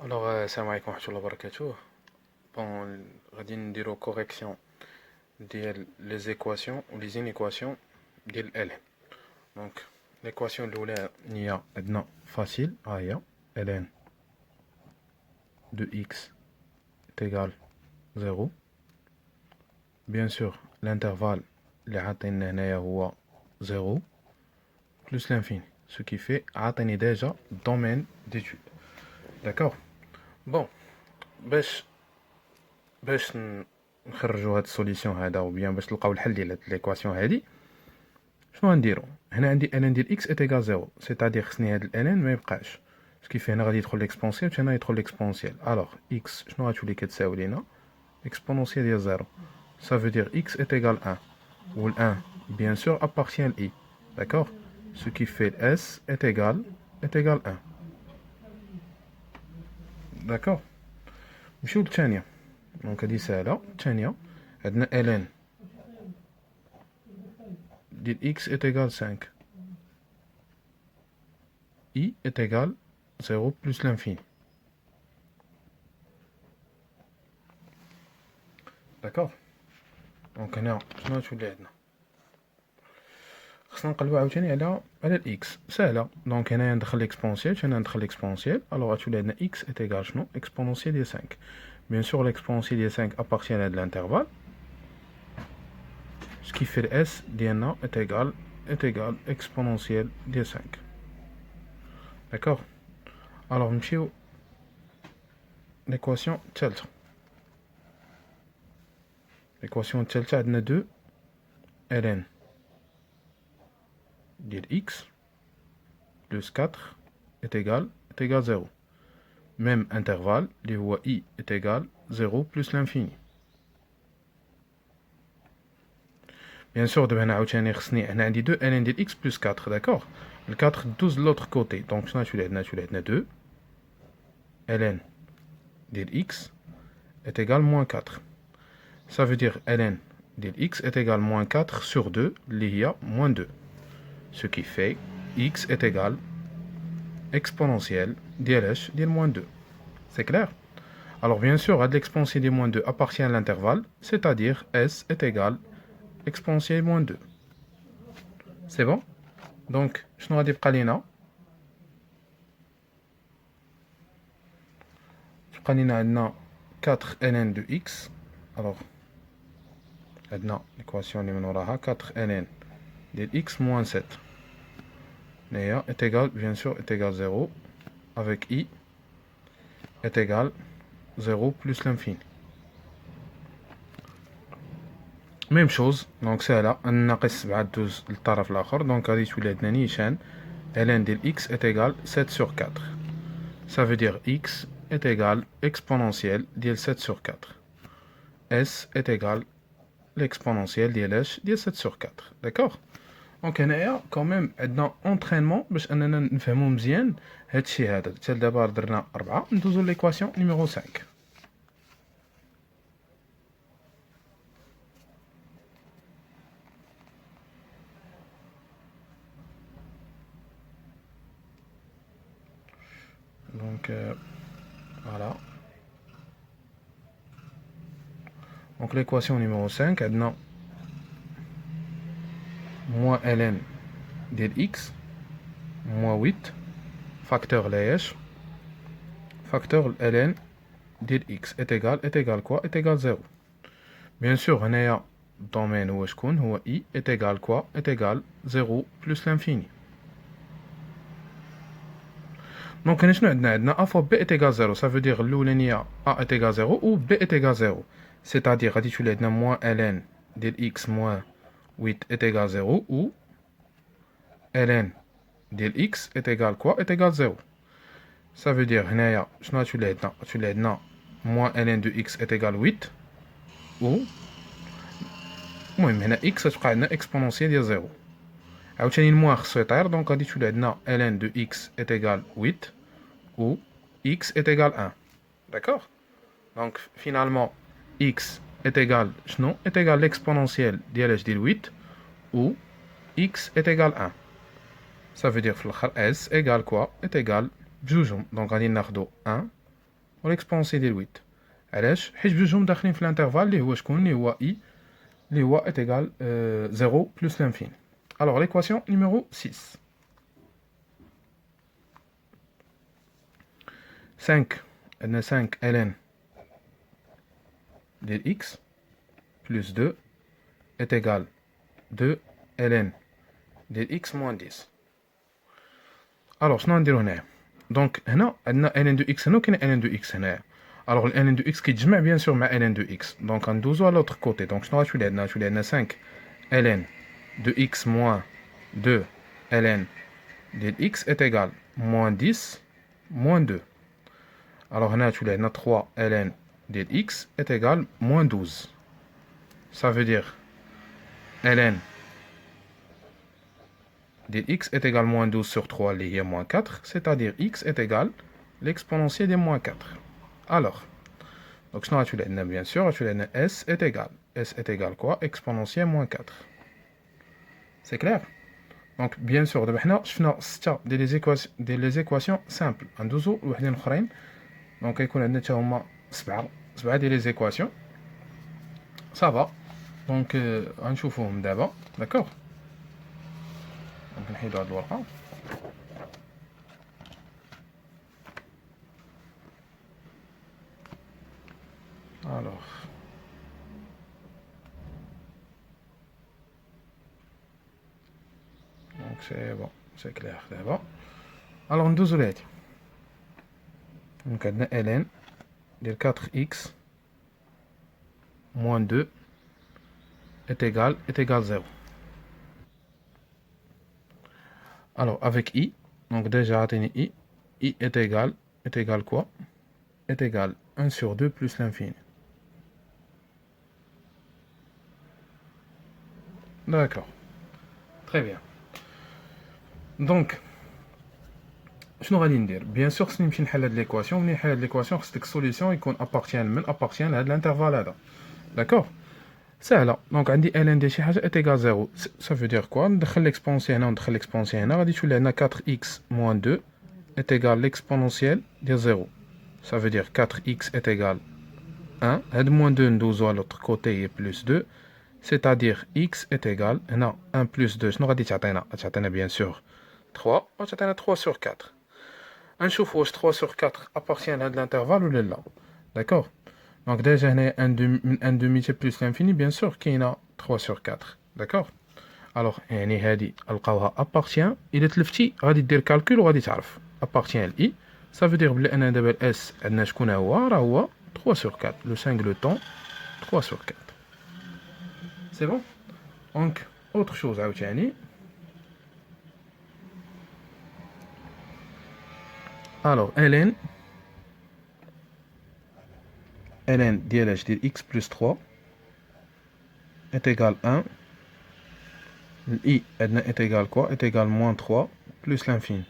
Alors, salam alaikum wa rahmatullahi wa barakatuh. Bon, غادي نديرو correction ديال les équations ou les inéquations ديال ln. Donc, l'équation الأولى هي عندنا facile, ها هي ln de x est égal 0. Bien sûr, l'intervalle اللي عاطينا هنايا هو 0 plus l'infini, ce qui fait عاطيني déjà domaine d'étude. D'accord. Bon, باش نخرجوا هاد السوليسيون هذا وبيان باش نلقاو الحل ديال هاد ليكواسيون هادي، شنو غنديرو؟ هنا عندي ان ديال اكس ايت ايكال زيرو، سيتادير خصني هاد الان ما يبقاش، سكيفي هنا غادي يدخل ليكسبونسيال هنا يدخل ليكسبونسيال. الوغ اكس شنو غتولي كتساوي لينا؟ اكسبونونسيال ديال زيرو، ça veut dire x est égal 1 où le 1 bien sûr appartient à i, d'accord, ce qui fait s est égal 1. d'accord. نمشيو للثانيه. دونك هادي ساهله. الثانيه عندنا ln ديال x est égal 5, i est égal 0 plus l'infini. d'accord. دونك هنا شنو غتولي عندنا؟ خصنا نقلبو عاوتاني على الاكس، ساهله. دونك هنايا ندخل ليكسبونسيال هنا ندخل ليكسبونسيال، الوغ غتولي عندنا x est égal شنو؟ اكسبونونسيال ديال 5. بيان سور l'exponentiel ديال 5 appartient à l'intervalle, ce qui fait s ديالنا est égal exponentiel ديال 5. d'accord. alors نمشيو l'équation الثالثه. l'équation الثالثه عندنا 2 ln ديال x plus 4 est égal 0. même intervalle اللي هو i est égal 0 plus l'infini. bien sûr دابا هنا عاوتاني خصني هنا عندي 2 ln ديال x plus 4. d'accord. le 4 دوز l'autre côté, donc شنو غتولي عندنا؟ غتولي عندنا 2 ln ديال x est égal moins 4. ça veut dire ln ديال x est égal moins 4 sur 2 اللي هي moins 2, ce qui fait x est égal exponentielle ديال اش؟ ديال moins 2. c'est clair. alors bien sûr هاد l'exponentielle ديال moins 2 appartient à l'intervalle, c'est-à-dire s est égal exponentielle moins 2. c'est bon. donc شنو غادي يبقى لينا؟ يبقى لينا عندنا 4 ln de x. alors عندنا l'équation اللي من وراها 4 ln ديال x moins 7 هي est égal bien sûr est égal 0 avec i est égal 0 plus l'infini. même chose. donc سهله، ناقص 7 دوز للطرف الاخر، دونك غادي تولي عندنا نيشان ln ديال x est égal 7 sur 4. ça veut dire x est égal exponentielle ديال 7 sur 4. s est égal l'exponentielle ديال اش؟ ديال 7 sur 4. d'accord. دونك هنايا كوميم عندنا اونترينمون باش اننا نفهمو مزيان هادشي هذا. حتى دابا درنا 4، ندوزو ليكواسيون نيميرو 5. donc voilà. donc l'équation numéro 5 عندنا moins ln ديال x moins 8 facteur لايش؟ facteur ln ديال x est égal quoi؟ est égal 0. bien sûr هنايا الدومين هو شكون؟ هو i est égal quoi؟ est égal 0 plus l'infini. دونك هنا شنو عندنا؟ عندنا a fois b est égal 0، ça veut dire الاولانيه a est égal 0 و b est égal 0، c'est-à-dire غادي تولي عندنا moins ln ديال x moins 8 est égal 0 ou ln ديال x est égal quoi؟ est égal 0. ça veut dire هنايا شنو غتولي عندنا؟ غتولي عندنا moins ln de x est égal 8 و المهم هنا x غتبقى عندنا اكسبونونسيال ديال 0. عاوتاني الموان خصو يطير، دونك غادي تولي عندنا ln de x est égal 8 ou x est égal 1. d'accord. donc finalement x est égal شنو؟ est égal l'exponentielle ديال اش؟ ديال 8 ou x est égal 1. ça veut dire في الاخر s égale quoi؟ est égal بجوجهم. دونك غادي ناخدو 1 l'exponentiel de 8. علاش حيت بجوجهم داخلين في l'intervalle اللي هو شكون اللي هو i اللي هو est égal 0 plus l'infini. Alors l'équation numéro 6. 5 عندنا 5 ln de x plus 2 est égal 2 ln de x moins 10. Alors شنو نديرو هنايا؟ دونك هنا عندنا ln de x هنا وكاين ln de x هنايا. Alors ln de x كيتجمع bien sûr مع ln de x. Donc غندوزو à l'autre côté. Donc شنو غتولي عندنا؟ غتولي عندنا 5 ln de x moins 2 ln de x est égal moins 10 moins 2. Alors هنا غتولي عندنا 3 ln de x est égal moins 12. Ça veut dire ln de x est égal moins 12 sur 3 اللي هي moins 4, c'est-à-dire x est égal l'exponentiel de moins 4. Alors, donc شنو غتولي عندنا bien sûr غتولي عندنا s est égal quoi? Exponentiel moins 4. C'est clair? Donc bien sûr دابا حنا شفنا 6 ديال les équations simples. غندوزو لوحدين اخرين. دونك يكون عندنا حتى هما 7 ديال les équations. Ça va. Donc غنشوفوهم دابا. D'accord? Donc نحيدو هاد الورقة. Alors donc c'est bon, c'est clair d'abord. Alors ندوزو لهادي. Donc عندنا ln ديال 4x moins 2 est égal 0. Alors avec i, donc déjà atteint i est égal quoi? Est égal 1 sur 2 plus l'infini. D'accord. Très bien. Donc شنو غادي ندير؟ بيان سور خصني نمشي نحل هاد ليكواسيون. ملي نحل هاد ليكواسيون خصك السوليسيون يكون ابارتيان لهاد الانترفال هذا. داكوغ سهله. دونك عندي ln ديال شي حاجه est égal 0. ça veut dire quoi؟ ندخل ليكسبونسيال هنا وندخل ليكسبونسيال هنا غادي تولي عندنا 4x moins 2 est égal l'exponentiel ديال 0. ça veut dire 4x est égal 1. هاد moins 2 ندوزو à l'autre côté هي plus 2. c'est-à-dire x est égal هنا 1 plus 2 شنو غادي تعطينا؟ غتعطينا bien sûr 3 غتعطينا 3 sur 4. نشوف واش 3 sur 4 appartient لهاد الانترفال ولا لا. داكوغ دونك ديجا هنايا 1 demi plus l'infini bien sûr كاينه 3 sur 4. داكوغ الوغ يعني هادي نلقاوها appartient. الا تلفتي غادي دير كالكول وغادي تعرف appartient ل i. ça veut dire بلي انا دابا الاس عندنا شكون هو؟ راه هو 3 sur 4. le singleton 3 sur 4. c'est bon. donc autre chose عاوتاني. alors ln ديال اش ديال x plus 3 est égal 1. i عندنا est égal quoi? est égal moins 3 plus l'infini.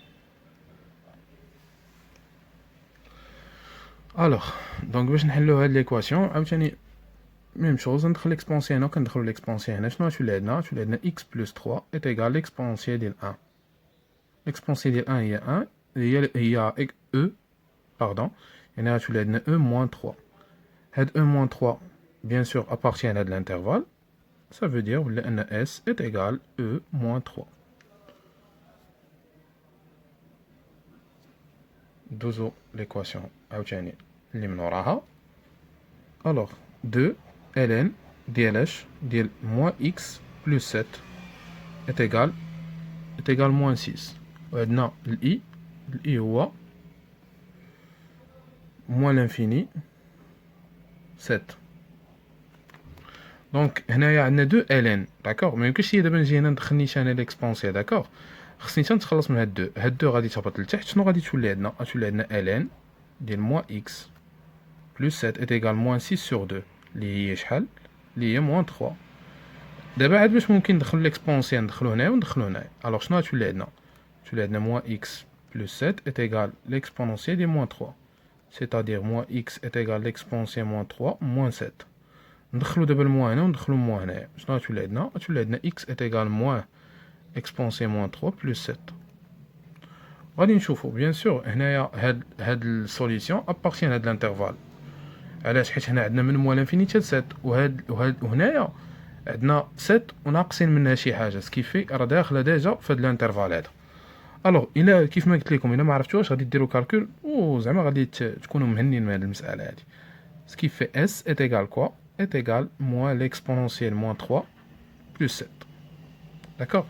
alors donc باش نحلو هاد ليكواسيون عاوتاني ميم شوز ندخل ليكسبونسيال هنا وكندخلو ليكسبونسيال هنا. شنو غتولي عندنا؟ غتولي عندنا x plus 3 est égal l'exponentiel ديال 1. l'exponentiel ديال 1 هي 1 هي e pardon. يعني غتولي عندنا e moins 3. هاد e moins 3 bien sûr appartient à l'intervalle. ça veut dire بلي ان s est égal e moins 3. دوزو l'équation عاوتاني اللي من وراها. alors 2 ln ديال اش ديال moins x plus 7 est égal moins 6. وعندنا ال i هو moins l'infini 7. دونك هنايا عندنا 2 ln. داكوغ ما يمكنش هي دابا نجي هنا ندخل نيشان ليكسبونسيال. داكوغ خصني حتى نتخلص من هاد 2. هاد 2 غادي تهبط لتحت. شنو غادي تولي عندنا؟ غتولي عندنا ln ديال moins x plus 7 est égal moins 6 sur 2 اللي هي شحال؟ اللي هي moins 3. دابا عاد باش ممكن ندخلو ليكسبونسيال ندخلو هنايا وندخلو هنايا. الوغ شنو غتولي عندنا؟ تولي عندنا moins x plus 7 est égal l'exponentiel de moins 3. c'est-à-dire moins x est égal l'exponentiel moins 3 moins 7. ندخلو دابا الموان هنا وندخلو الموان هنايا. شنو غتولي عندنا؟ غتولي عندنا x est égal moins exponentiel moins 3 plus 7. غادي نشوفوا بيان سور هنايا هاد السوليسيون ابارتيان هاد الانترفال. علاش؟ حيت هنا عندنا من موال انفيني حتى 7 وهنايا عندنا 7 وناقصين منها شي حاجه سكيفي راه داخله ديجا في هاد الانترفال هذا. الوغ الا كيف ما قلت لكم الا ما عرفتوش غادي ديروا كالكول وزعما غادي تكونوا مهنين من هاد المساله هادي. سكيفي اس est égal quoi est égal moins l'exponentielle moins 3 plus 7. D'accord?